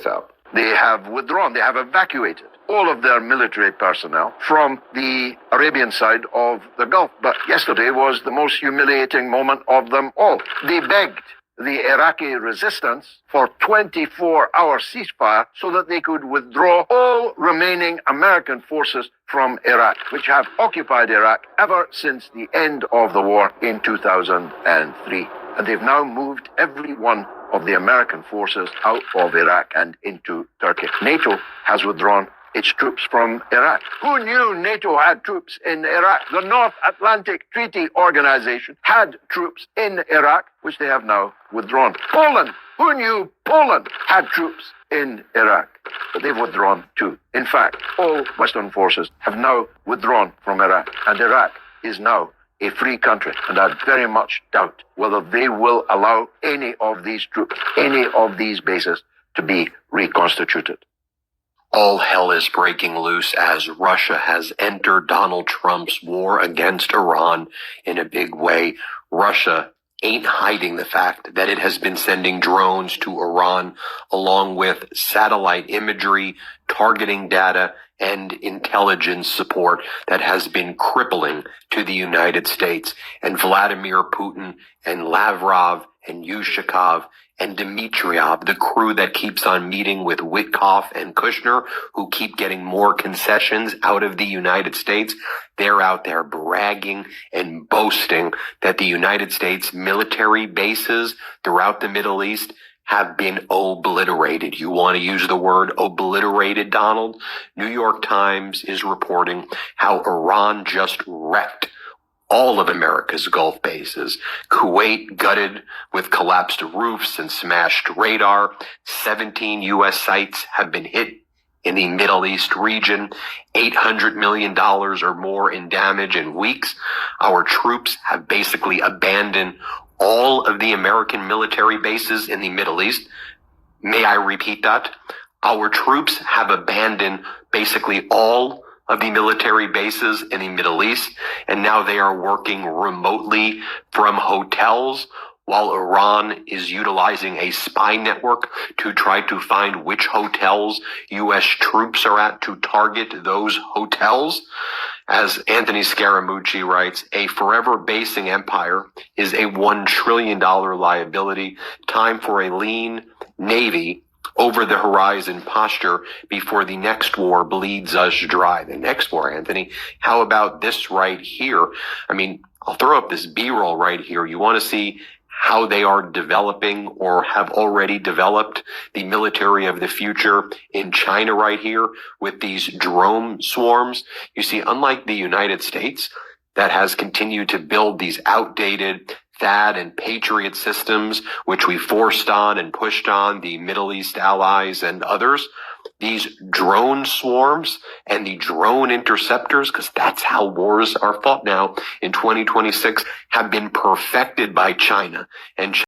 without. They have withdrawn, they have evacuated all of their military personnel from the Arabian side of the Gulf. But yesterday was the most humiliating moment of them all. They begged the Iraqi resistance for 24-hour ceasefire so that they could withdraw all remaining American forces from Iraq, which have occupied Iraq ever since the end of the war in 2003. And they've now moved every one of the American forces out of Iraq and into Turkey. NATO has withdrawn its troops from Iraq. Who knew NATO had troops in Iraq? The North Atlantic Treaty Organization had troops in Iraq, which they have now withdrawn. Poland. Who knew Poland had troops in Iraq? But they've withdrawn too. In fact, all Western forces have now withdrawn from Iraq, and Iraq is now a free country, and I very much doubt whether they will allow any of these troops, any of these bases to be reconstituted. All hell is breaking loose as Russia has entered Donald Trump's war against Iran in a big way. Russia ain't hiding the fact that it has been sending drones to Iran along with satellite imagery, targeting data, and intelligence support that has been crippling to the United States. And Vladimir Putin and Lavrov and Yushakov and Dmitriev, the crew that keeps on meeting with Witkoff and Kushner, who keep getting more concessions out of the United States, they're out there bragging and boasting that the United States military bases throughout the Middle East have been obliterated. You want to use the word obliterated, Donald? New York Times is reporting how Iran just wrecked all of America's Gulf bases. Kuwait gutted with collapsed roofs and smashed radar. 17 U.S. sites have been hit in the Middle East region. $800 million or more in damage in weeks. Our troops have basically abandoned all of the American military bases in the Middle East. May I repeat that? Our troops have abandoned basically all of the military bases in the Middle East, and now they are working remotely from hotels while Iran is utilizing a spy network to try to find which hotels U.S. troops are at to target those hotels. As Anthony Scaramucci writes, a forever basing empire is a $1 trillion liability. Time for a lean Navy over the horizon posture before the next war bleeds us dry. The next war, Anthony, how about this right here? I mean, I'll throw up this B-roll right here. You want to see how they are developing or have already developed the military of the future in China right here with these drone swarms. You see, unlike the United States that has continued to build these outdated THAAD and Patriot systems, which we forced on and pushed on the Middle East allies and others, these drone swarms and the drone interceptors, because that's how wars are fought now in 2026, have been perfected by China. And